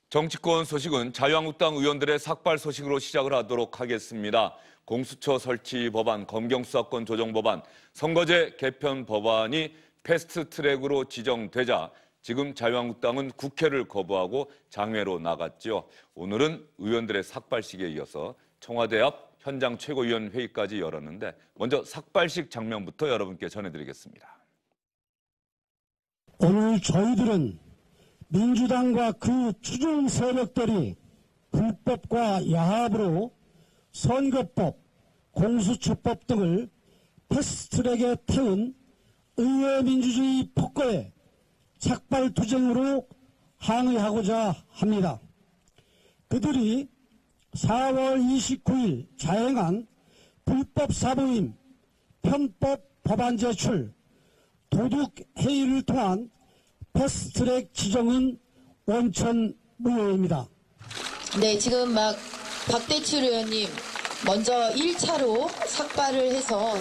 정치권 소식은 자유한국당 의원들의 삭발 소식으로 시작을 하도록 하겠습니다. 공수처 설치 법안, 검경수사권 조정 법안, 선거제 개편 법안이 패스트트랙으로 지정되자 지금 자유한국당은 국회를 거부하고 장외로 나갔죠. 오늘은 의원들의 삭발식에 이어서 청와대 앞 현장 최고위원 회의까지 열었는데 먼저 삭발식 장면부터 여러분께 전해드리겠습니다. 오늘 저희들은 민주당과 그 추종 세력들이 불법과 야합으로 선거법, 공수처법 등을 패스트트랙에 태운 의회민주주의 폭거에 삭발투쟁으로 항의하고자 합니다. 그들이 4월 29일 자행한 불법 사보임, 편법 법안 제출, 도둑회의를 통한 패스트트랙 지정은 원천무효입니다. 네, 지금 막 박대출 의원님 먼저 1차로 삭발을 해서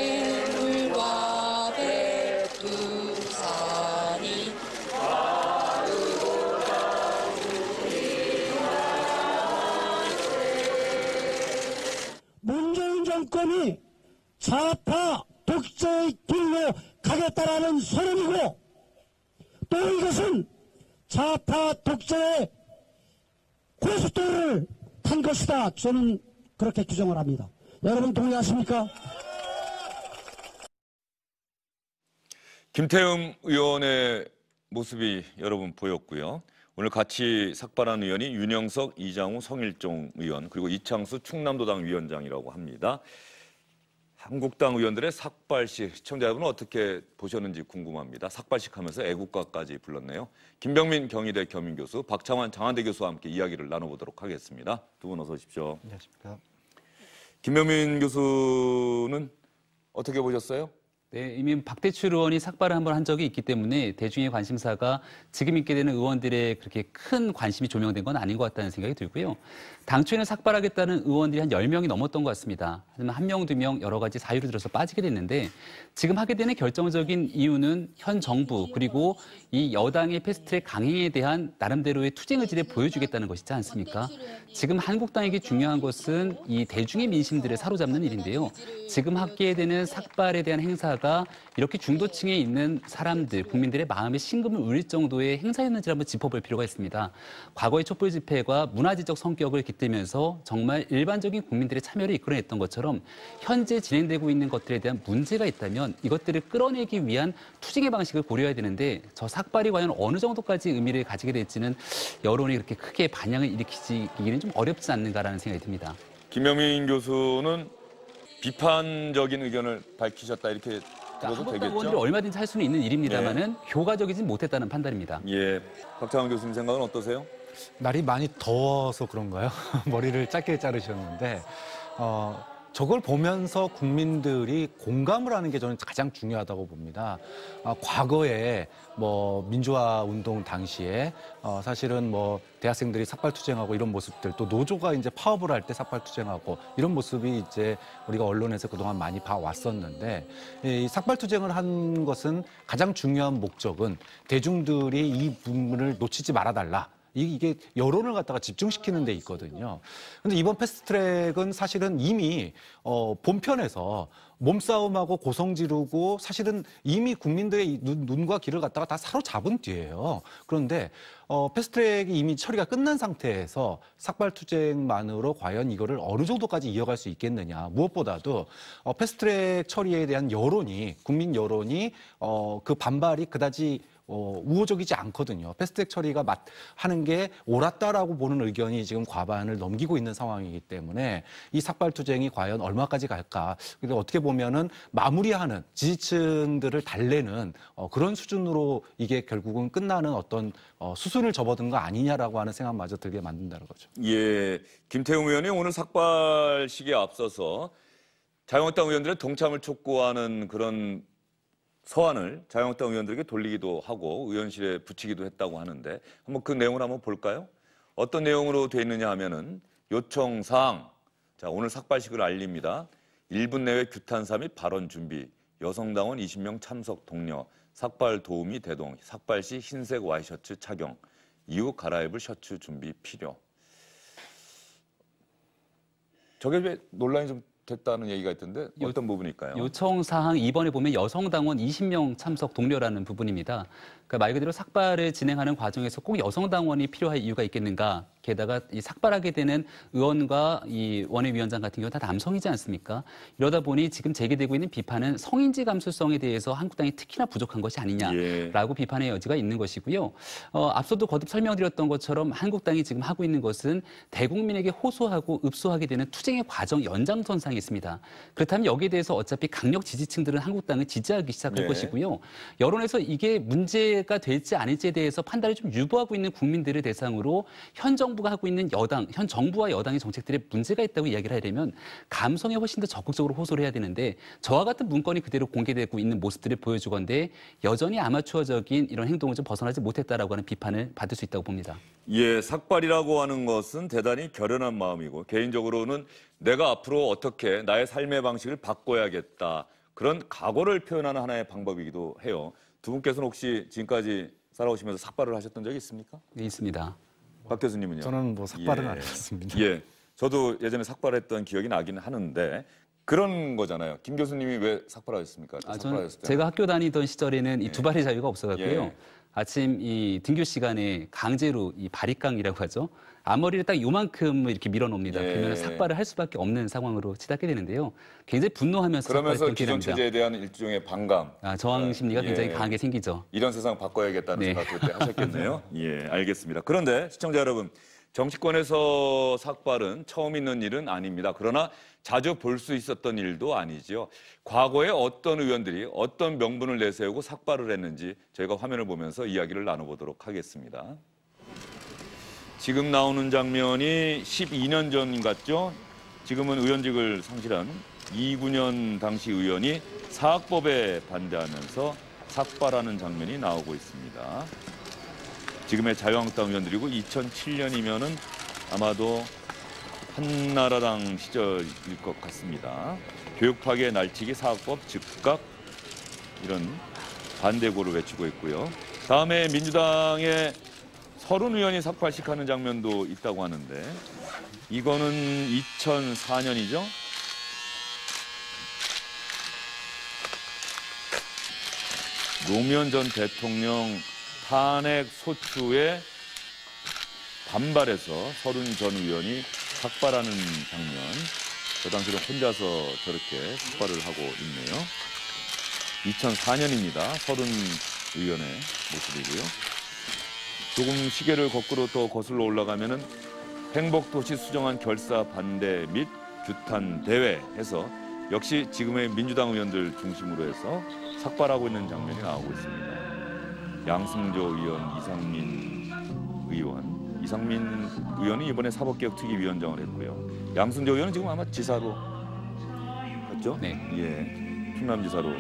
동해물과 백두산이 문재인 정권이 좌파 독재의 길로 가겠다라는 선언이고 또 이것은 좌파 독재의 고속도로를 탄 것이다. 저는 그렇게 규정을 합니다. 여러분 동의하십니까? 김태흠 의원의 모습이 여러분 보였고요. 오늘 같이 삭발한 의원이 윤영석, 이장우, 성일종 의원 그리고 이창수 충남도당 위원장이라고 합니다. 한국당 의원들의 삭발식, 시청자 여러분 어떻게 보셨는지 궁금합니다. 삭발식 하면서 애국가까지 불렀네요. 김병민 경희대 겸임교수, 박창환 장한대 교수와 함께 이야기를 나눠보도록 하겠습니다. 두 분 어서 오십시오. 안녕하십니까. 김병민 교수는 어떻게 보셨어요? 네, 이미 박대출 의원이 삭발을 한번 한 적이 있기 때문에 대중의 관심사가 지금 있게 되는 의원들의 그렇게 큰 관심이 조명된 건 아닌 것 같다는 생각이 들고요. 당초에는 삭발하겠다는 의원들이 한 10명이 넘었던 것 같습니다. 하지만 1명, 2명 여러 가지 사유를 들어서 빠지게 됐는데 지금 하게 되는 결정적인 이유는 현 정부 그리고 이 여당의 패스트트랙 강행에 대한 나름대로의 투쟁 의지를 보여주겠다는 것이지 않습니까? 지금 한국당에게 중요한 것은 이 대중의 민심들을 사로잡는 일인데요. 지금 하게 되는 삭발에 대한 행사가 이렇게 중도층에 있는 사람들, 국민들의 마음에 심금을 울릴 정도의 행사였는지를 한번 짚어볼 필요가 있습니다. 과거의 촛불 집회가 문화지적 성격을 깃들면서 정말 일반적인 국민들의 참여를 이끌어냈던 것처럼 현재 진행되고 있는 것들에 대한 문제가 있다면 이것들을 끌어내기 위한 투쟁의 방식을 고려해야 되는데 저 삭발이 과연 어느 정도까지 의미를 가지게 될지는 여론이 그렇게 크게 반향을 일으키기는 좀 어렵지 않는가라는 생각이 듭니다. 김병민 교수는 비판적인 의견을 밝히셨다 이렇게 들어도 되겠죠? 의원들이 얼마든지 할 수는 있는 일입니다만은 효과적이지 못했다는 판단입니다. 예, 박창환 교수님 생각은 어떠세요? 날이 많이 더워서 그런가요? 머리를 짧게 자르셨는데 저걸 보면서 국민들이 공감을 하는 게 저는 가장 중요하다고 봅니다. 과거에 민주화 운동 당시에 사실은 대학생들이 삭발투쟁하고 이런 모습들 또 노조가 이제 파업을 할 때 삭발투쟁하고 이런 모습이 이제 우리가 언론에서 그동안 많이 봐왔었는데 이 삭발투쟁을 한 것은 가장 중요한 목적은 대중들이 이 부분을 놓치지 말아달라. 이게 여론을 갖다가 집중시키는 데 있거든요. 근데 이번 패스트트랙은 사실은 이미 본편에서 몸싸움하고 고성 지르고 사실은 이미 국민들의 눈과 귀를 갖다가 다 사로잡은 뒤에요. 그런데 패스트트랙이 이미 처리가 끝난 상태에서 삭발투쟁만으로 과연 이거를 어느 정도까지 이어갈 수 있겠느냐. 무엇보다도 패스트트랙 처리에 대한 여론이 국민 여론이 그 반발이 그다지 우호적이지 않거든요. 패스트트랙 처리가 하는 게 옳았다라고 보는 의견이 지금 과반을 넘기고 있는 상황이기 때문에 이 삭발투쟁이 과연 얼마까지 갈까. 어떻게 보면은 마무리하는 지지층들을 달래는 그런 수준으로 이게 결국은 끝나는 어떤 수순을 접어든 거 아니냐라고 하는 생각마저 들게 만든다는 거죠. 예, 김태흠 의원이 오늘 삭발식에 앞서서 자유한국당 의원들의 동참을 촉구하는 그런 서한을 자유한국당 의원들에게 돌리기도 하고 의원실에 붙이기도 했다고 하는데 한번 그 내용을 한번 볼까요? 어떤 내용으로 돼 있느냐 하면은 요청사항, 자 오늘 삭발식을 알립니다. 1분 내외 규탄사 및 발언 준비, 여성당원 20명 참석 독려, 삭발 도우미 대동, 삭발 시 흰색 와이셔츠 착용, 이후 갈아입을 셔츠 준비 필요. 저게 왜 논란이 좀 됐다는 얘기가 있던데 어떤 부분일까요? 요청 사항 2번에 보면 여성당원 20명 참석 독려라는 부분입니다. 그러니까 말 그대로 삭발을 진행하는 과정에서 꼭 여성당원이 필요할 이유가 있겠는가? 게다가 이 삭발하게 되는 의원과 이 원외위원장 같은 경우 다 남성이지 않습니까? 이러다 보니 지금 제기되고 있는 비판은 성인지 감수성에 대해서 한국당이 특히나 부족한 것이 아니냐라고 비판의 여지가 있는 것이고요. 앞서도 거듭 설명드렸던 것처럼 한국당이 지금 하고 있는 것은 대국민에게 호소하고 읍소하게 되는 투쟁의 과정 연장선상에 있습니다. 그렇다면 여기에 대해서 어차피 강력 지지층들은 한국당을 지지하기 시작할 것이고요. 여론에서 이게 문제가 될지 아닐지에 대해서 판단을 좀 유보하고 있는 국민들을 대상으로 현 정부가 하고 있는 현 정부와 여당의 정책들에 문제가 있다고 이야기를 하려면 감성에 훨씬 더 적극적으로 호소를 해야 되는데 저와 같은 문건이 그대로 공개되고 있는 모습들을 보여주건데 여전히 아마추어적인 이런 행동을 좀 벗어나지 못했다라고 하는 비판을 받을 수 있다고 봅니다. 예, 삭발이라고 하는 것은 대단히 결연한 마음이고 개인적으로는 내가 앞으로 어떻게 나의 삶의 방식을 바꿔야겠다. 그런 각오를 표현하는 하나의 방법이기도 해요. 두 분께서는 혹시 지금까지 살아오시면서 삭발을 하셨던 적이 있습니까? 네, 있습니다. 박 교수님은요? 저는 뭐 삭발은 안 했습니다. 예, 저도 예전에 삭발했던 기억이 나긴 하는데 그런 거잖아요. 김 교수님이 왜 삭발하셨습니까? 저는 제가 학교 다니던 시절에는 이 두 발의 자유가 없어갖고요. 아침 이 등교 시간에 강제로 이 바리깡이라고 하죠. 앞머리를 딱 요만큼 이렇게 밀어놓습니다. 그러면 삭발을 할 수밖에 없는 상황으로 치닫게 되는데요. 굉장히 분노하면서 그러면서 기존 체제에 대한 일종의 반감, 저항 심리가 굉장히 강하게 생기죠. 이런 세상 바꿔야겠다는 생각 그때 하셨겠네요. 예, 알겠습니다. 그런데 시청자 여러분, 정치권에서 삭발은 처음 있는 일은 아닙니다. 그러나 자주 볼 수 있었던 일도 아니죠. 과거에 어떤 의원들이 어떤 명분을 내세우고 삭발을 했는지 저희가 화면을 보면서 이야기를 나눠보도록 하겠습니다. 지금 나오는 장면이 12년 전 같죠? 지금은 의원직을 상실한 이군현 당시 의원이 사학법에 반대하면서 삭발하는 장면이 나오고 있습니다. 지금의 자유한국당 의원들이고 2007년이면은 아마도 한나라당 시절일 것 같습니다. 교육 파괴, 날치기, 사학법, 즉각 이런 반대고를 외치고 있고요. 다음에 민주당의 30의원이 삭발식하는 장면도 있다고 하는데 이거는 2004년이죠. 노무현 전 대통령 탄핵 소추에 반발해서 30 전 의원이 삭발하는 장면. 저 당시로 혼자서 저렇게 삭발을 하고 있네요. 2004년입니다. 30 의원의 모습이고요. 조금 시계를 거꾸로 더 거슬러 올라가면은 행복도시 수정안 결사 반대 및 규탄 대회 해서 역시 지금의 민주당 의원들 중심으로 해서 삭발하고 있는 장면이 나오고 있습니다. 양승조 의원, 이상민 의원. 이상민 의원은 이번에 사법개혁특위위원장을 했고요. 양승조 의원은 지금 아마 지사로 갔죠? 네. 예, 충남지사로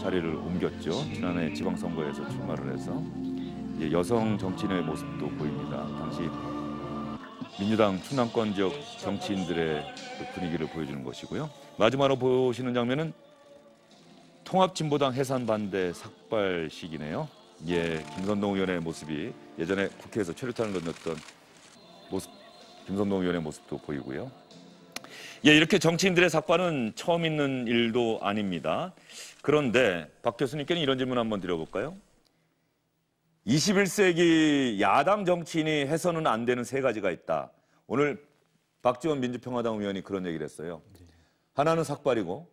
자리를 옮겼죠. 지난해 지방선거에서 출마를 해서 여성 정치인의 모습도 보입니다. 당시 민주당 충남권 지역 정치인들의 분위기를 보여주는 것이고요. 마지막으로 보시는 장면은 통합진보당 해산 반대 삭발식이네요. 예, 김선동 의원의 모습이 예전에 국회에서 최루탄을 던졌던 모습, 김선동 의원의 모습도 보이고요. 예, 이렇게 정치인들의 삭발은 처음 있는 일도 아닙니다. 그런데 박 교수님께는 이런 질문 한번 드려볼까요? 21세기 야당 정치인이 해서는 안 되는 세 가지가 있다. 오늘 박지원 민주평화당 의원이 그런 얘기를 했어요. 하나는 삭발이고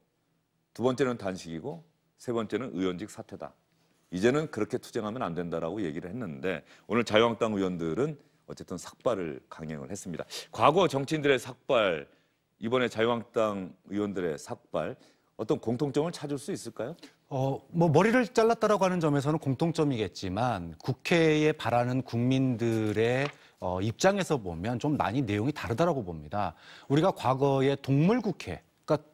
두 번째는 단식이고 세 번째는 의원직 사퇴다. 이제는 그렇게 투쟁하면 안 된다라고 얘기를 했는데 오늘 자유한국당 의원들은 어쨌든 삭발을 강행을 했습니다. 과거 정치인들의 삭발, 이번에 자유한국당 의원들의 삭발 어떤 공통점을 찾을 수 있을까요? 뭐 머리를 잘랐다라고 하는 점에서는 공통점이겠지만 국회에 바라는 국민들의 입장에서 보면 좀 많이 내용이 다르다라고 봅니다. 우리가 과거에 동물국회, 그러니까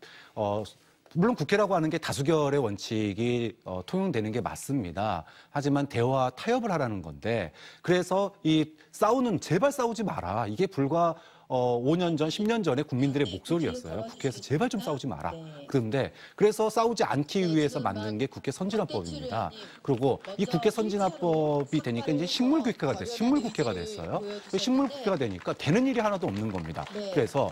물론 국회라고 하는 게 다수결의 원칙이 통용되는 게 맞습니다. 하지만 대화 타협을 하라는 건데 그래서 이 싸우는 제발 싸우지 마라. 이게 불과 5년 전, 10년 전에 국민들의 목소리였어요. 국회에서 제발 좀 싸우지 마라. 그런데 그래서 싸우지 않기 위해서 만든 게 국회 선진화법입니다. 그리고 이 국회 선진화법이 되니까 이제 식물국회가 됐어요. 식물국회가 되니까 되는 일이 하나도 없는 겁니다. 그래서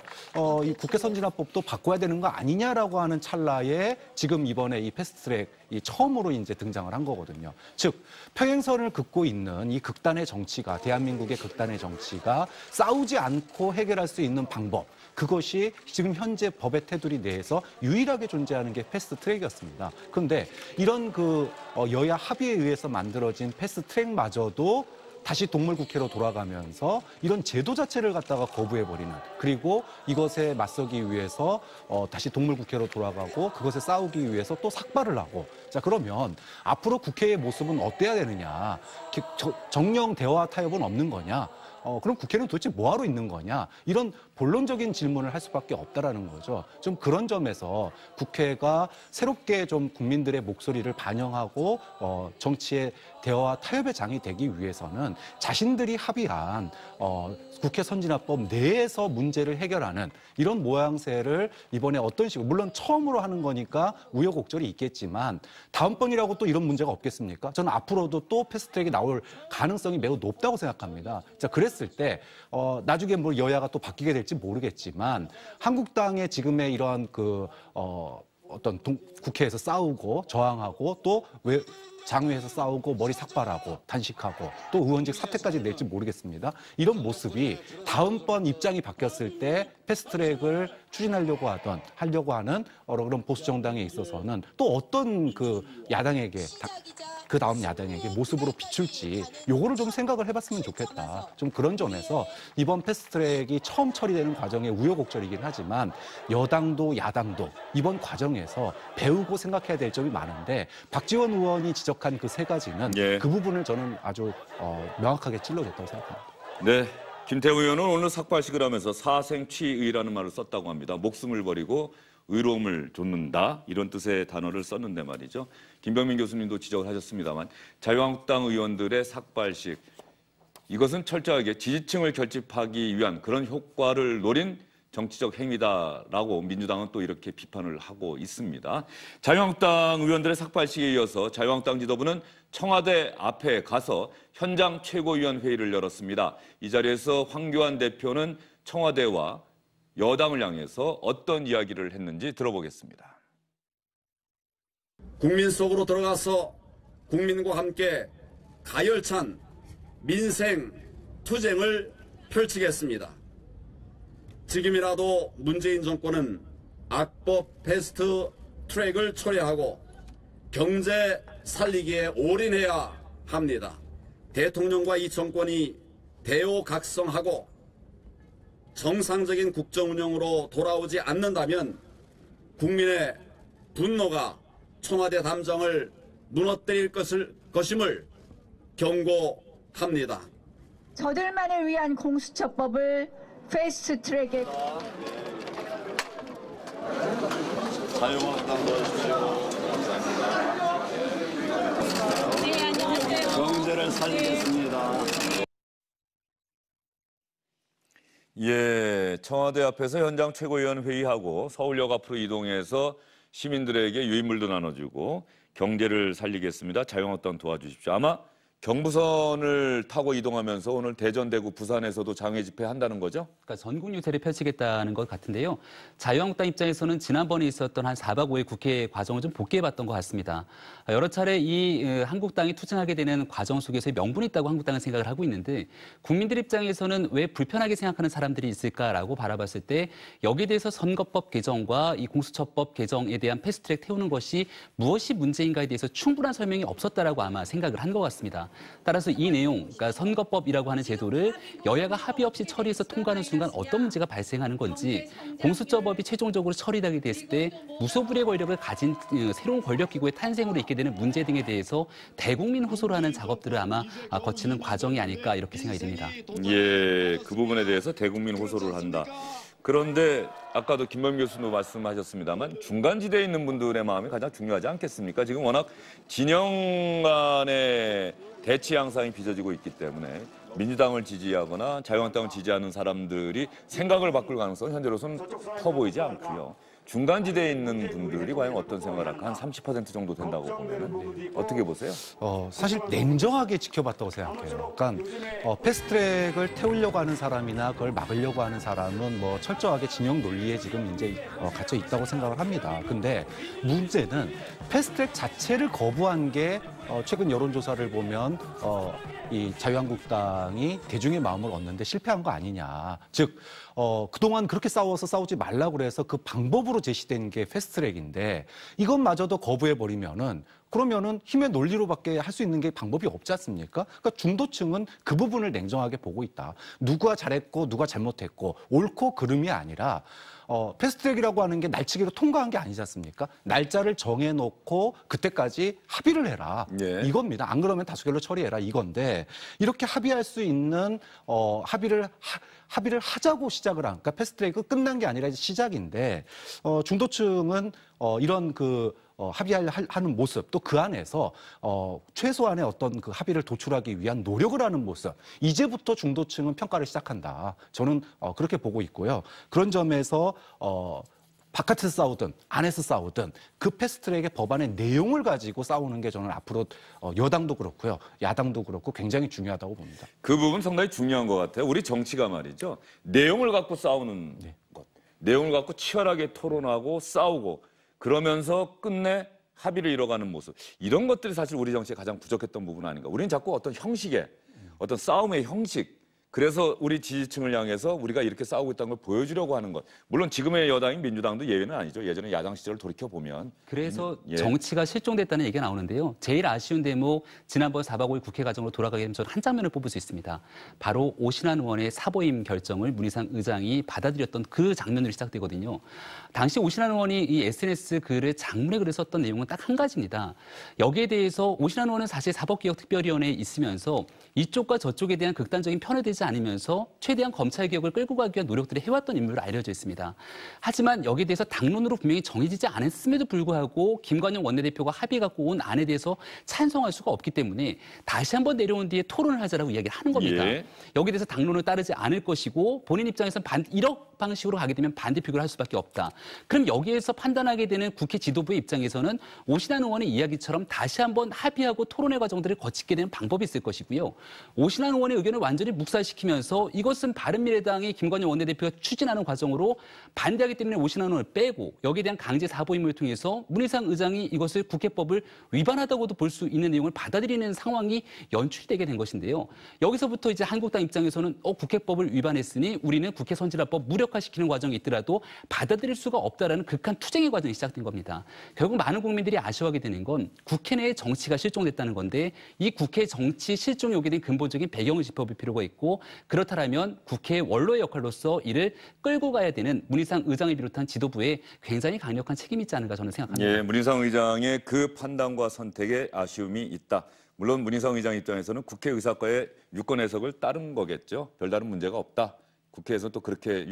이 국회 선진화법도 바꿔야 되는 거 아니냐라고 하는 찰나에 지금 이번에 이 패스트트랙이 처음으로 이제 등장을 한 거거든요. 즉 평행선을 긋고 있는 이 극단의 정치가 대한민국의 극단의 정치가 싸우지 않고 해결할 수 있는 방법, 그것이 지금 현재 법의 테두리 내에서 유일하게 존재하는 게 패스트트랙이었습니다. 그런데 이런 여야 합의에 의해서 만들어진 패스트트랙마저도 다시 동물국회로 돌아가면서 이런 제도 자체를 갖다가 거부해버리는, 그리고 이것에 맞서기 위해서 다시 동물국회로 돌아가고 그것에 싸우기 위해서 또 삭발을 하고, 자 그러면 앞으로 국회의 모습은 어때야 되느냐, 정령 대화 타협은 없는 거냐, 그럼 국회는 도대체 뭐하러 있는 거냐, 이런 본론적인 질문을 할 수밖에 없다라는 거죠. 좀 그런 점에서 국회가 새롭게 좀 국민들의 목소리를 반영하고 정치의 대화와 타협의 장이 되기 위해서는 자신들이 합의한 국회 선진화법 내에서 문제를 해결하는 이런 모양새를 이번에 어떤 식으로, 물론 처음으로 하는 거니까 우여곡절이 있겠지만 다음번이라고 또 이런 문제가 없겠습니까? 저는 앞으로도 또 패스트트랙이 나올 가능성이 매우 높다고 생각합니다. 자, 그랬을 때 나중에 뭐 여야가 또 바뀌게 될지 모르겠지만 한국당의 지금의 이러한 국회에서 싸우고 저항하고 또 장외에서 싸우고 머리 삭발하고 단식하고 또 의원직 사퇴까지 낼지 모르겠습니다. 이런 모습이 다음번 입장이 바뀌었을 때 패스트트랙을 추진하려고 하는 그런 보수 정당에 있어서는 또 어떤 그 다음 야당에게 모습으로 비출지, 요거를 좀 생각을 해봤으면 좋겠다. 좀 그런 점에서 이번 패스트트랙이 처음 처리되는 과정의 우여곡절이긴 하지만 여당도 야당도 이번 과정에서 배우고 생각해야 될 점이 많은데 박지원 의원이 지적한 그 세 가지는 그 부분을 저는 아주 명확하게 찔러줬다고 생각합니다. 네, 김태우 의원은 오늘 삭발식을 하면서 사생취의라는 말을 썼다고 합니다. 목숨을 버리고 의로움을 좇는다, 이런 뜻의 단어를 썼는데 말이죠. 김병민 교수님도 지적을 하셨습니다만 자유한국당 의원들의 삭발식, 이것은 철저하게 지지층을 결집하기 위한 그런 효과를 노린 정치적 행위다라고 민주당은 또 이렇게 비판을 하고 있습니다. 자유한국당 의원들의 삭발식에 이어서 자유한국당 지도부는 청와대 앞에 가서 현장 최고위원 회의를 열었습니다. 이 자리에서 황교안 대표는 청와대와 여당을 향해서 어떤 이야기를 했는지 들어보겠습니다. 국민 속으로 들어가서 국민과 함께 가열찬 민생 투쟁을 펼치겠습니다. 지금이라도 문재인 정권은 악법 패스트 트랙을 초래하고 경제 살리기에 올인해야 합니다. 대통령과 이 정권이 대오각성하고 정상적인 국정 운영으로 돌아오지 않는다면 국민의 분노가 청와대 담정을 무너뜨릴 것임을 경고합니다. 저들만을 위한 공수처법을 패스트트랙에 경제를 살리겠습니다. 예, 청와대 앞에서 현장 최고위원 회의하고 서울역 앞으로 이동해서 시민들에게 유인물도 나눠주고 경제를 살리겠습니다. 자유한국당 도와주십시오. 아마 경부선을 타고 이동하면서 오늘 대전, 대구, 부산에서도 장외 집회한다는 거죠? 그러니까 전국 유세를 펼치겠다는 것 같은데요. 자유한국당 입장에서는 지난번에 있었던 한 4박 5일 국회 과정을 좀 복귀해봤던 것 같습니다. 여러 차례 이 한국당이 투쟁하게 되는 과정 속에서의 명분이 있다고 한국당은 생각을 하고 있는데 국민들 입장에서는 왜 불편하게 생각하는 사람들이 있을까라고 바라봤을 때 여기에 대해서 선거법 개정과 이 공수처법 개정에 대한 패스트트랙 태우는 것이 무엇이 문제인가에 대해서 충분한 설명이 없었다라고 아마 생각을 한 것 같습니다. 따라서 이 내용, 그러니까 선거법이라고 하는 제도를 여야가 합의 없이 처리해서 통과하는 순간 어떤 문제가 발생하는 건지, 공수처법이 최종적으로 처리되게 됐을 때 무소불위의 권력을 가진 새로운 권력기구의 탄생으로 있게 되는 문제 등에 대해서 대국민 호소를 하는 작업들을 아마 거치는 과정이 아닐까 이렇게 생각이 됩니다. 예, 그 부분에 대해서 대국민 호소를 한다. 그런데 아까도 김범 교수도 말씀하셨습니다만 중간지대에 있는 분들의 마음이 가장 중요하지 않겠습니까? 지금 워낙 진영 간의 대치 양상이 빚어지고 있기 때문에 민주당을 지지하거나 자유한국당을 지지하는 사람들이 생각을 바꿀 가능성은 현재로서는 커 보이지 않고요. 중간지대에 있는 분들이 과연 어떤 생각을 할까? 한 30% 정도 된다고 보면 어떻게 보세요? 사실 냉정하게 지켜봤다고 생각해요. 그러니까 패스트트랙을 태우려고 하는 사람이나 그걸 막으려고 하는 사람은 뭐 철저하게 진영 논리에 지금 이제 갇혀 있다고 생각을 합니다. 근데 문제는 패스트트랙 자체를 거부한 게 최근 여론조사를 보면 이 자유한국당이 대중의 마음을 얻는데 실패한 거 아니냐. 즉 그동안 그렇게 싸워서 싸우지 말라고 그래서 그 방법으로 제시된 게 패스트트랙인데 이것마저도 거부해버리면은 그러면은 힘의 논리로밖에 할 수 있는 게 방법이 없지 않습니까? 그러니까 중도층은 그 부분을 냉정하게 보고 있다. 누가 잘했고 누가 잘못했고 옳고 그름이 아니라 패스트트랙이라고 하는 게 날치기로 통과한 게 아니지 않습니까? 날짜를 정해놓고 그때까지 합의를 해라. 예. 이겁니다. 안 그러면 다수결로 처리해라 이건데 이렇게 합의할 수 있는 합의를 하자고 시작을 한. 그러니까 패스트트랙은 끝난 게 아니라 이제 시작인데 중도층은 이런 합의하는 모습 또 그 안에서 최소한의 어떤 그 합의를 도출하기 위한 노력을 하는 모습 이제부터 중도층은 평가를 시작한다. 저는 그렇게 보고 있고요. 그런 점에서 바깥에서 싸우든 안에서 싸우든 그 패스트트랙의 법안의 내용을 가지고 싸우는 게 저는 앞으로 여당도 그렇고요. 야당도 그렇고 굉장히 중요하다고 봅니다. 그 부분 상당히 중요한 것 같아요. 우리 정치가 말이죠. 내용을 갖고 싸우는 것. 내용을 갖고 치열하게 토론하고 싸우고 그러면서 끝내 합의를 이뤄가는 모습. 이런 것들이 사실 우리 정치에 가장 부족했던 부분 아닌가. 우리는 자꾸 어떤 형식의 어떤 싸움의 형식. 그래서 우리 지지층을 향해서 우리가 이렇게 싸우고 있다는 걸 보여주려고 하는 것. 물론 지금의 여당인 민주당도 예외는 아니죠. 예전에 야당 시절을 돌이켜보면. 그래서 예. 정치가 실종됐다는 얘기가 나오는데요. 제일 아쉬운 대목 지난번 4박 5일 국회 과정으로 돌아가게 되면 저는 한 장면을 뽑을 수 있습니다. 바로 오신환 의원의 사보임 결정을 문희상 의장이 받아들였던 그 장면으로 시작되거든요. 당시 오신환 의원이 이 SNS 글을 장문에 글을 썼던 내용은 딱 한 가지입니다. 여기에 대해서 오신환 의원은 사실 사법개혁특별위원회에 있으면서 이쪽과 저쪽에 대한 극단적인 편애되지 않으면서 최대한 검찰개혁을 끌고 가기 위한 노력들을 해왔던 인물로 알려져 있습니다. 하지만 여기에 대해서 당론으로 분명히 정해지지 않았음에도 불구하고 김관영 원내대표가 합의 갖고 온 안에 대해서 찬성할 수가 없기 때문에 다시 한번 내려온 뒤에 토론을 하자라고 이야기를 하는 겁니다. 예. 여기에 대해서 당론을 따르지 않을 것이고 본인 입장에서는 이런 방식으로 가게 되면 반대 표결을 할 수밖에 없다. 그럼 여기에서 판단하게 되는 국회 지도부의 입장에서는 오신환 의원의 이야기처럼 다시 한번 합의하고 토론의 과정들을 거치게 되는 방법이 있을 것이고요. 오신환 의원의 의견을 완전히 묵살시키면서 이것은 바른미래당의 김관영 원내대표가 추진하는 과정으로 반대하기 때문에 오신환 의원을 빼고 여기에 대한 강제 사보임을 통해서 문희상 의장이 이것을 국회법을 위반하다고도 볼 수 있는 내용을 받아들이는 상황이 연출되게 된 것인데요. 여기서부터 이제 한국당 입장에서는 국회법을 위반했으니 우리는 국회 선진화법 무력화시키는 과정이 있더라도 받아들일 수가 없다라는 극한 투쟁의 과정이 시작된 겁니다. 결국 많은 국민들이 아쉬워하게 되는 건 국회 내의 정치가 실종됐다는 건데 이 국회 정치 실종이 오게 된 근본적인 배경을 짚어볼 필요가 있고 그렇다면 국회의 원로의 역할로서 이를 끌고 가야 되는 문희상 의장을 비롯한 지도부에 굉장히 강력한 책임이 있지 않은가 저는 생각합니다. 예, 문희상 의장의 그 판단과 선택에 아쉬움이 있다. 물론 문희상 의장 입장에서는 국회 의사과의 유권 해석을 따른 거겠죠. 별다른 문제가 없다. 국회에서 또 그렇게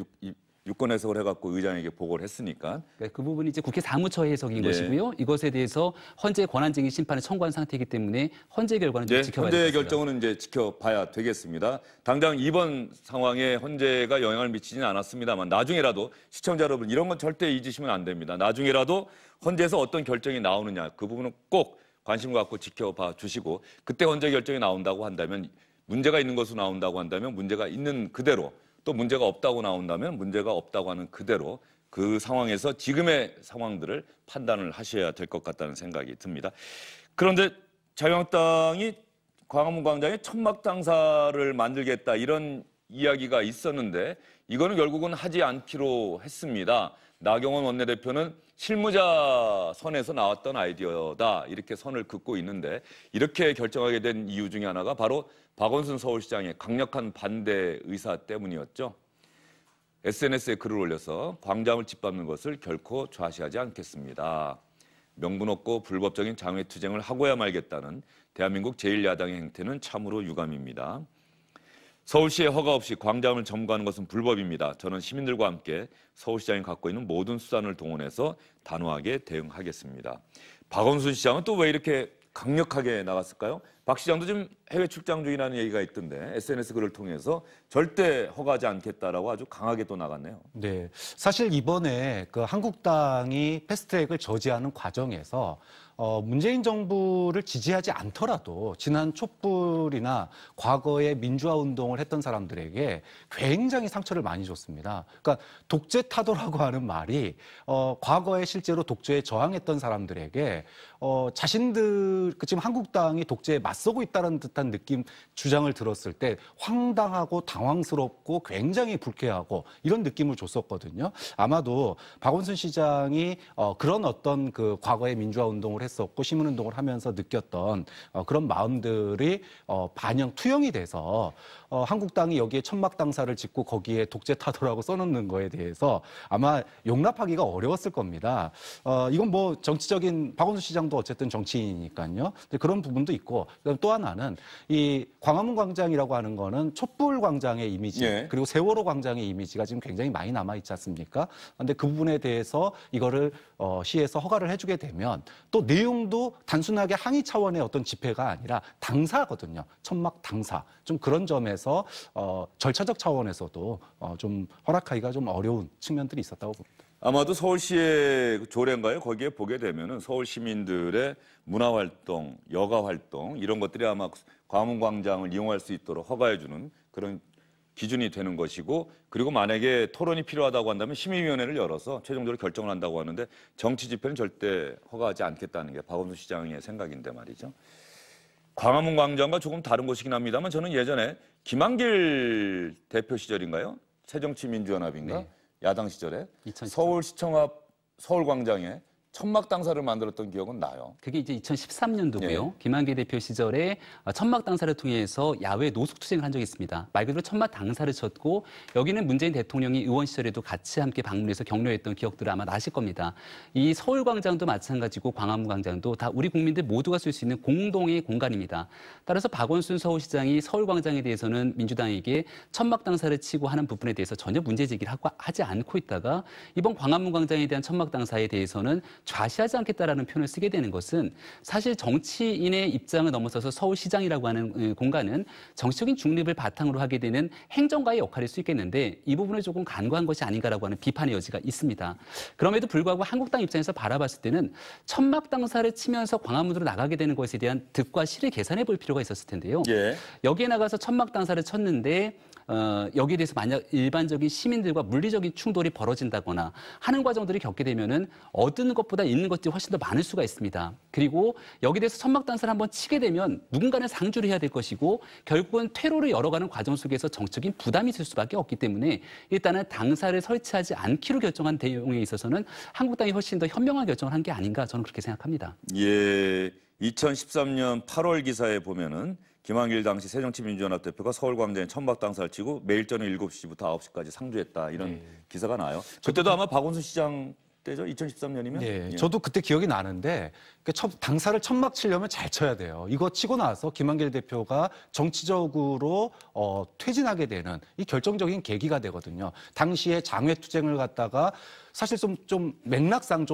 유권 해석을 해갖고 의장에게 보고를 했으니까. 그 부분이 이제 국회 사무처의 해석인 예. 것이고요. 이것에 대해서 헌재 권한쟁의 심판을 청구한 상태이기 때문에 헌재 결과는 좀 지켜봐야 헌재 되겠습니다. 결정은 이제 지켜봐야 되겠습니다. 당장 이번 상황에 헌재가 영향을 미치지는 않았습니다만 나중에라도 시청자 여러분 이런 건 절대 잊으시면 안 됩니다. 나중에라도 헌재에서 어떤 결정이 나오느냐 그 부분은 꼭 관심을 갖고 지켜봐 주시고 그때 헌재 결정이 나온다고 한다면 문제가 있는 것으로 나온다고 한다면 문제가 있는 그대로 또 문제가 없다고 나온다면 문제가 없다고 하는 그대로 그 상황에서 지금의 상황들을 판단을 하셔야 될 것 같다는 생각이 듭니다. 그런데 자유한국당이 광화문 광장에 천막 당사를 만들겠다 이런 이야기가 있었는데 이거는 결국은 하지 않기로 했습니다. 나경원 원내대표는 실무자 선에서 나왔던 아이디어다 이렇게 선을 긋고 있는데 이렇게 결정하게 된 이유 중에 하나가 바로 박원순 서울시장의 강력한 반대 의사 때문이었죠. SNS에 글을 올려서 광장을 짓밟는 것을 결코 좌시하지 않겠습니다. 명분 없고 불법적인 장외투쟁을 하고야 말겠다는 대한민국 제1야당의 행태는 참으로 유감입니다. 서울시의 허가 없이 광장을 점거하는 것은 불법입니다. 저는 시민들과 함께 서울시장이 갖고 있는 모든 수단을 동원해서 단호하게 대응하겠습니다. 박원순 시장은 또 왜 이렇게 강력하게 나갔을까요? 박 시장도 지금 해외 출장 중이라는 얘기가 있던데 SNS 글을 통해서 절대 허가하지 않겠다라고 아주 강하게 또 나갔네요. 네, 사실 이번에 그 한국당이 패스트트랙을 저지하는 과정에서 문재인 정부를 지지하지 않더라도 지난 촛불이나 과거에 민주화 운동을 했던 사람들에게 굉장히 상처를 많이 줬습니다. 그러니까 독재 타도라고 하는 말이 과거에 실제로 독재에 저항했던 사람들에게 자신들 지금 한국당이 독재에 맞서고 있다는 듯한 느낌 주장을 들었을 때 황당하고 당황스럽고 굉장히 불쾌하고 이런 느낌을 줬었거든요. 아마도 박원순 시장이 그런 어떤 그 과거의 민주화 운동을 했었고 시민운동을 하면서 느꼈던 그런 마음들이 투영이 돼서 한국당이 여기에 천막 당사를 짓고 거기에 독재 타도라고 써놓는 거에 대해서 아마 용납하기가 어려웠을 겁니다. 이건 뭐 정치적인 박원순 시장도 어쨌든 정치인이니까요. 근데 그런 부분도 있고 또 하나는 이 광화문 광장이라고 하는 거는 촛불 광장의 이미지 예. 그리고 세월호 광장의 이미지가 지금 굉장히 많이 남아 있지 않습니까? 근데 그 부분에 대해서 이거를 시에서 허가를 해주게 되면 또 내용도 단순하게 항의 차원의 어떤 집회가 아니라 당사거든요. 천막 당사. 좀 그런 점에서 절차적 차원에서도 좀 허락하기가 좀 어려운 측면들이 있었다고 봅니다. 아마도 서울시의 조례인가요? 거기에 보게 되면은 서울 시민들의 문화활동, 여가활동 이런 것들이 아마 광화문 광장을 이용할 수 있도록 허가해주는 그런 기준이 되는 것이고 그리고 만약에 토론이 필요하다고 한다면 심의위원회를 열어서 최종적으로 결정을 한다고 하는데 정치 집회는 절대 허가하지 않겠다는 게 박원순 시장의 생각인데 말이죠. 광화문 광장과 조금 다른 곳이긴 합니다만 저는 예전에 김한길 대표 시절인가요? 새정치민주연합인가? 네. 야당 시절에 2014. 서울시청 앞 서울광장에 천막 당사를 만들었던 기억은 나요. 그게 이제 2013년도고요. 예. 김한길 대표 시절에 천막 당사를 통해서 야외 노숙 투쟁을 한 적이 있습니다. 말 그대로 천막 당사를 쳤고 여기는 문재인 대통령이 의원 시절에도 같이 함께 방문해서 격려했던 기억들을 아마 나실 겁니다. 이 서울광장도 마찬가지고 광화문 광장도 다 우리 국민들 모두가 쓸 수 있는 공동의 공간입니다. 따라서 박원순 서울시장이 서울광장에 대해서는 민주당에게 천막 당사를 치고 하는 부분에 대해서 전혀 문제 제기를 하지 않고 있다가 이번 광화문 광장에 대한 천막 당사에 대해서는 좌시하지 않겠다라는 표현을 쓰게 되는 것은 사실 정치인의 입장을 넘어서서 서울시장이라고 하는 공간은 정치적인 중립을 바탕으로 하게 되는 행정가의 역할일 수 있겠는데 이 부분을 조금 간과한 것이 아닌가라고 하는 비판의 여지가 있습니다. 그럼에도 불구하고 한국당 입장에서 바라봤을 때는 천막 당사를 치면서 광화문으로 나가게 되는 것에 대한 득과 실을 계산해 볼 필요가 있었을 텐데요. 예. 여기에 나가서 천막 당사를 쳤는데 여기에 대해서 만약 일반적인 시민들과 물리적인 충돌이 벌어진다거나 하는 과정들이 겪게 되면은 얻는 것보다 잃는 것들이 훨씬 더 많을 수가 있습니다. 그리고 여기에 대해서 천막 당사를 한번 치게 되면 누군가는 상주를 해야 될 것이고 결국은 퇴로를 열어가는 과정 속에서 정적인 부담이 있을 수밖에 없기 때문에 일단은 당사를 설치하지 않기로 결정한 내용에 있어서는 한국당이 훨씬 더 현명한 결정을 한 게 아닌가 저는 그렇게 생각합니다. 예, 2013년 8월 기사에 보면은 김한길 당시 새정치민주연합 대표가 서울광장에 천막 당사를 치고 매일 저녁 7시부터 9시까지 상주했다 이런 기사가 나요. 그때도 아마 박원순 시장 때죠? 2013년이면? 네, 예. 저도 그때 기억이 나는데 당사를 천막 치려면 잘 쳐야 돼요. 이거 치고 나서 김한길 대표가 정치적으로 퇴진하게 되는 이 결정적인 계기가 되거든요. 당시에 장외투쟁을 갖다가 사실 좀 맥락상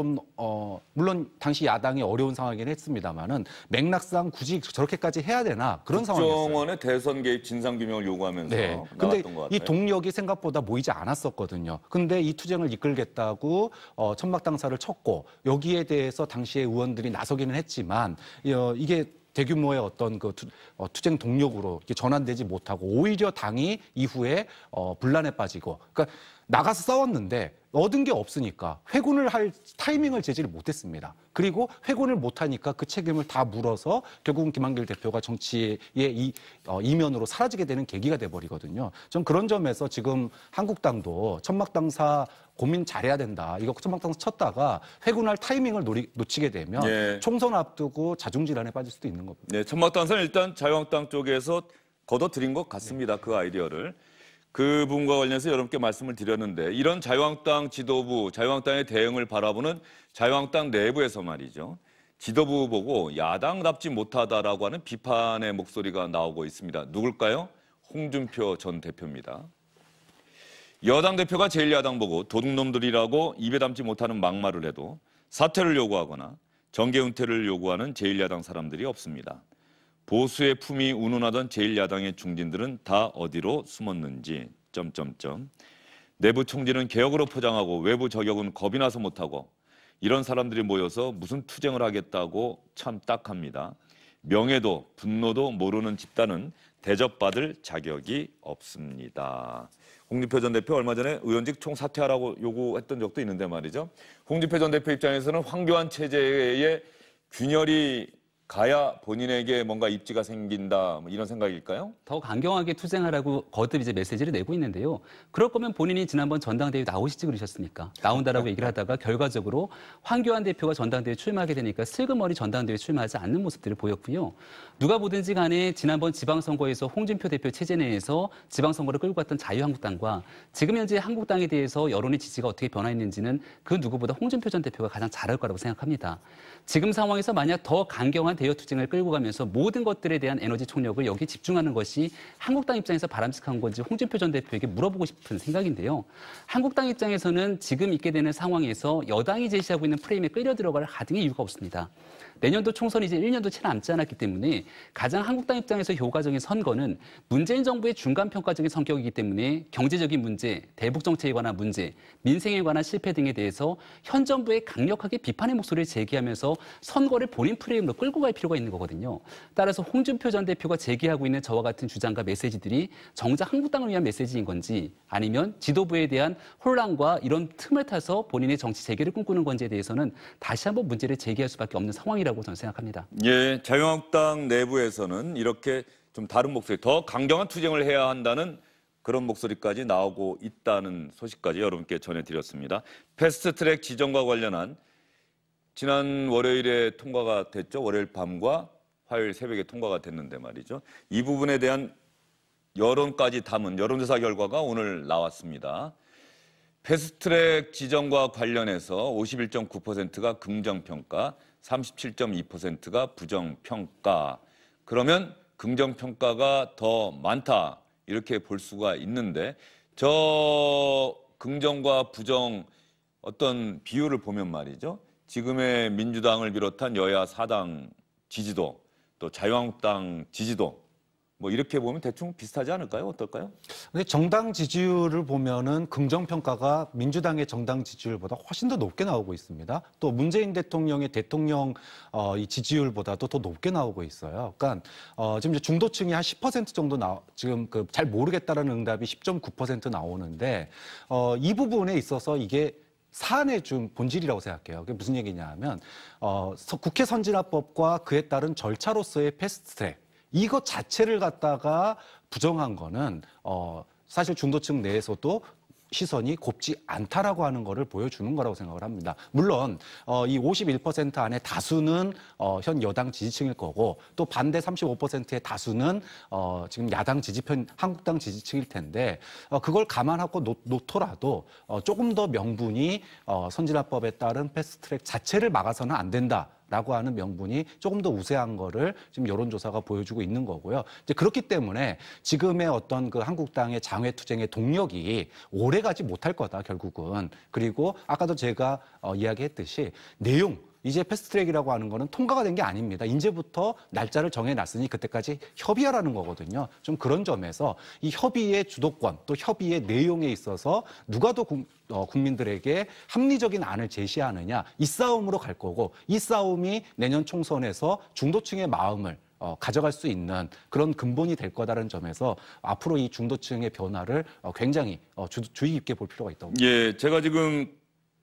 물론 당시 야당이 어려운 상황이긴 했습니다만은 맥락상 굳이 저렇게까지 해야 되나 그런 상황이었어요. 국정원의 대선 개입 진상 규명을 요구하면서 네. 근데 나왔던 것 같아요. 이 동력이 생각보다 모이지 않았었거든요. 근데 이 투쟁을 이끌겠다고 천막 당사를 쳤고 여기에 대해서 당시에 의원들이 나서기는 했지만 이게 대규모의 어떤 그 투쟁 동력으로 이렇게 전환되지 못하고 오히려 당이 이후에 분란에 빠지고 그러니까 나가서 싸웠는데 얻은 게 없으니까 회군을 할 타이밍을 제지를 못했습니다. 그리고 회군을 못하니까 그 책임을 다 물어서 결국은 김한길 대표가 정치의 이면으로 사라지게 되는 계기가 돼버리거든요. 전 그런 점에서 지금 한국당도 천막당사 고민 잘해야 된다. 이거 천막당사 쳤다가 회군할 타이밍을 놓치게 되면 예. 총선 앞두고 자중질환에 빠질 수도 있는 겁니다. 네, 천막 당사는 일단 자유한국당 쪽에서 걷어들인 것 같습니다. 그 아이디어를. 그 부분과 관련해서 여러분께 말씀을 드렸는데 이런 자유한국당 지도부, 자유한국당의 대응을 바라보는 자유한국당 내부에서 말이죠. 지도부 보고 야당답지 못하다라고 하는 비판의 목소리가 나오고 있습니다. 누굴까요? 홍준표 전 대표입니다. 여당 대표가 제1야당 보고 도둑놈들이라고 입에 담지 못하는 막말을 해도 사퇴를 요구하거나 정계 은퇴를 요구하는 제1야당 사람들이 없습니다. 보수의 품이 운운하던 제1야당의 중진들은 다 어디로 숨었는지 내부 총질은 개혁으로 포장하고 외부 저격은 겁이 나서 못하고 이런 사람들이 모여서 무슨 투쟁을 하겠다고 참 딱합니다. 명예도 분노도 모르는 집단은 대접받을 자격이 없습니다. 홍준표 전 대표 얼마 전에 의원직 총사퇴하라고 요구했던 적도 있는데 말이죠. 홍준표 전 대표 입장에서는 황교안 체제에 균열이 가야 본인에게 뭔가 입지가 생긴다 뭐 이런 생각일까요? 더 강경하게 투쟁하라고 거듭 이제 메시지를 내고 있는데요. 그럴 거면 본인이 지난번 전당대회 나오시지 그러셨습니까? 나온다라고 얘기를 하다가 결과적으로 황교안 대표가 전당대회에 출마하게 되니까 슬그머니 전당대회에 출마하지 않는 모습들을 보였고요. 누가 보든지 간에 지난번 지방선거에서 홍준표 대표 체제 내에서 지방선거를 끌고 갔던 자유한국당과 지금 현재 한국당에 대해서 여론의 지지가 어떻게 변화했는지는 그 누구보다 홍준표 전 대표가 가장 잘 알 거라고 생각합니다. 지금 상황에서 만약 더 강경한 대여 투쟁을 끌고 가면서 모든 것들에 대한 에너지 총력을 여기에 집중하는 것이 한국당 입장에서 바람직한 건지 홍준표 전 대표에게 물어보고 싶은 생각인데요. 한국당 입장에서는 지금 있게 되는 상황에서 여당이 제시하고 있는 프레임에 끌려 들어갈 하등의 이유가 없습니다. 내년도 총선이 이제 1년도 채 남지 않았기 때문에 가장 한국당 입장에서 효과적인 선거는 문재인 정부의 중간평가적인 성격이기 때문에 경제적인 문제, 대북 정책에 관한 문제, 민생에 관한 실패 등에 대해서 현 정부에 강력하게 비판의 목소리를 제기하면서 선거를 본인 프레임으로 끌고 갈 필요가 있는 거거든요. 따라서 홍준표 전 대표가 제기하고 있는 저와 같은 주장과 메시지들이 정작 한국당을 위한 메시지인 건지 아니면 지도부에 대한 혼란과 이런 틈을 타서 본인의 정치 재개를 꿈꾸는 건지에 대해서는 다시 한번 문제를 제기할 수밖에 없는 상황이라고 저는 생각합니다. 예, 자유한국당 내부에서는 이렇게 좀 다른 목소리, 더 강경한 투쟁을 해야 한다는 그런 목소리까지 나오고 있다는 소식까지 여러분께 전해드렸습니다. 패스트트랙 지정과 관련한 지난 월요일에 통과가 됐죠. 월요일 밤과 화요일 새벽에 통과가 됐는데 말이죠. 이 부분에 대한 여론까지 담은 여론조사 결과가 오늘 나왔습니다. 패스트트랙 지정과 관련해서 51.9%가 긍정평가, 37.2%가 부정평가. 그러면 긍정평가가 더 많다 이렇게 볼 수가 있는데 저 긍정과 부정 어떤 비율을 보면 말이죠. 지금의 민주당을 비롯한 여야 4당 지지도 또 자유한국당 지지도 뭐 이렇게 보면 대충 비슷하지 않을까요? 어떨까요? 근데 정당 지지율을 보면은 긍정평가가 민주당의 정당 지지율보다 훨씬 더 높게 나오고 있습니다. 또 문재인 대통령의 대통령 이 지지율보다도 더 높게 나오고 있어요. 그러니까 지금 이제 중도층이 한 10% 정도 지금 그 잘 모르겠다라는 응답이 10.9% 나오는데 이 부분에 있어서 이게 사안의 좀 본질이라고 생각해요. 그게 무슨 얘기냐 하면 국회 선진화법과 그에 따른 절차로서의 패스트트랙 이것 자체를 갖다가 부정한 거는 사실 중도층 내에서도 시선이 곱지 않다라고 하는 거를 보여주는 거라고 생각을 합니다. 물론 이 51% 안에 다수는 현 여당 지지층일 거고 또 반대 35%의 다수는 지금 야당 지지편 한국당 지지층일 텐데 그걸 감안하고 놓더라도 조금 더 명분이 선진화법에 따른 패스트트랙 자체를 막아서는 안 된다. 라고 하는 명분이 조금 더 우세한 거를 지금 여론조사가 보여주고 있는 거고요. 이제 그렇기 때문에 지금의 어떤 그 한국당의 장외투쟁의 동력이 오래가지 못할 거다, 결국은. 그리고 아까도 제가 이야기했듯이 내용, 이제 패스트트랙이라고 하는 거는 통과가 된 게 아닙니다. 이제부터 날짜를 정해놨으니 그때까지 협의하라는 거거든요. 좀 그런 점에서 이 협의의 주도권 또 협의의 내용에 있어서 누가 더 국민들에게 합리적인 안을 제시하느냐 이 싸움으로 갈 거고 이 싸움이 내년 총선에서 중도층의 마음을 가져갈 수 있는 그런 근본이 될 거다라는 점에서 앞으로 이 중도층의 변화를 굉장히 주의 깊게 볼 필요가 있다고 봅니다. 예, 제가 지금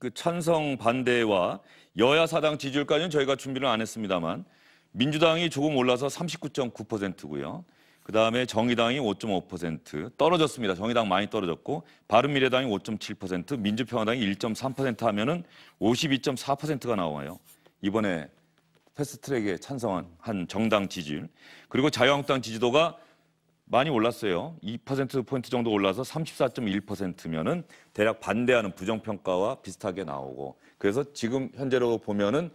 그 찬성 반대와 여야 사당 지지율까지는 저희가 준비를 안 했습니다만 민주당이 조금 올라서 39.9%고요. 그다음에 정의당이 5.5% 떨어졌습니다. 정의당 많이 떨어졌고 바른미래당이 5.7%, 민주평화당이 1.3% 하면은 52.4%가 나와요. 이번에 패스트트랙에 찬성한 정당 지지율. 그리고 자유한국당 지지도가 많이 올랐어요. 2%포인트 정도 올라서 34.1%면은 대략 반대하는 부정평가와 비슷하게 나오고 그래서 지금 현재로 보면은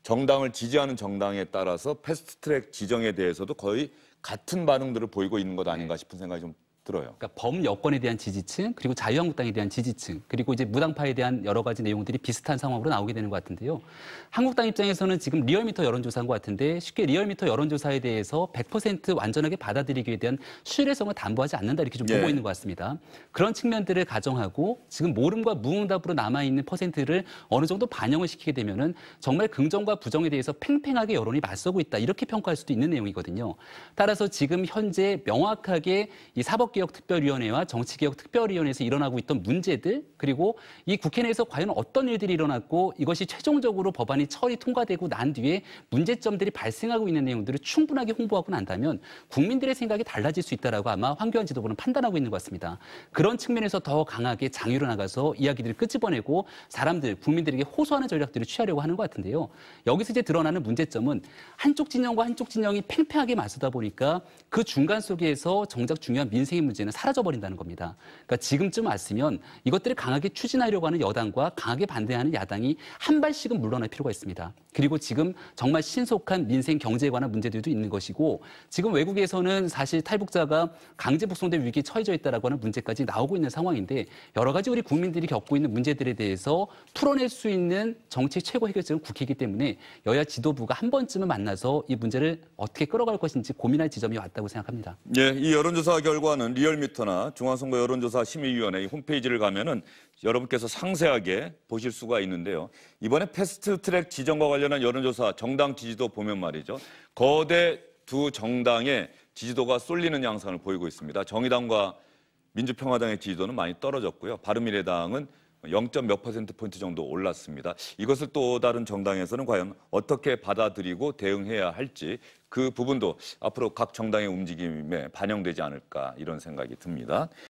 정당을 지지하는 정당에 따라서 패스트트랙 지정에 대해서도 거의 같은 반응들을 보이고 있는 것 아닌가 싶은 생각이 좀 들어요. 그러니까 범여권에 대한 지지층, 그리고 자유한국당에 대한 지지층, 그리고 이제 무당파에 대한 여러 가지 내용들이 비슷한 상황으로 나오게 되는 것 같은데요. 한국당 입장에서는 지금 리얼미터 여론조사인 것 같은데 쉽게 리얼미터 여론조사에 대해서 100% 완전하게 받아들이기에 대한 신뢰성을 담보하지 않는다 이렇게 좀 보고 있는 것 같습니다. 그런 측면들을 가정하고 지금 모름과 무응답으로 남아있는 퍼센트를 어느 정도 반영을 시키게 되면은 정말 긍정과 부정에 대해서 팽팽하게 여론이 맞서고 있다 이렇게 평가할 수도 있는 내용이거든요. 따라서 지금 현재 명확하게 이 사법개혁특별위원회와 정치개혁특별위원회에서 일어나고 있던 문제들 그리고 이 국회 내에서 과연 어떤 일들이 일어났고 이것이 최종적으로 법안이 처리 통과되고 난 뒤에 문제점들이 발생하고 있는 내용들을 충분하게 홍보하고 난다면 국민들의 생각이 달라질 수 있다라고 아마 황교안 지도부는 판단하고 있는 것 같습니다. 그런 측면에서 더 강하게 장유로 나가서 이야기들을 끄집어내고 사람들, 국민들에게 호소하는 전략들을 취하려고 하는 것 같은데요. 여기서 이제 드러나는 문제점은 한쪽 진영과 한쪽 진영이 팽팽하게 맞서다 보니까 그 중간 속에서 정작 중요한 민생의 문제는 사라져버린다는 겁니다. 그러니까 지금쯤 왔으면 이것들을 강하게 추진하려고 하는 여당과 강하게 반대하는 야당이 한 발씩은 물러날 필요가 있습니다. 그리고 지금 정말 신속한 민생 경제에 관한 문제들도 있는 것이고 지금 외국에서는 사실 탈북자가 강제 북송될 위기에 처해져 있다라고 하는 문제까지 나오고 있는 상황인데 여러 가지 우리 국민들이 겪고 있는 문제들에 대해서 풀어낼 수 있는 정치 최고 해결책은 국회이기 때문에 여야 지도부가 한 번쯤은 만나서 이 문제를 어떻게 끌어갈 것인지 고민할 지점이 왔다고 생각합니다. 예, 이 여론조사 결과는 리얼미터나 중앙선거 여론조사 심의위원회 홈페이지를 가면은 여러분께서 상세하게 보실 수가 있는데요. 이번에 패스트트랙 지정과 관련한 여론조사 정당 지지도 보면 말이죠. 거대 두 정당의 지지도가 쏠리는 양상을 보이고 있습니다. 정의당과 민주평화당의 지지도는 많이 떨어졌고요. 바른미래당은 0.몇 %포인트 정도 올랐습니다. 이것을 또 다른 정당에서는 과연 어떻게 받아들이고 대응해야 할지 그 부분도 앞으로 각 정당의 움직임에 반영되지 않을까 이런 생각이 듭니다.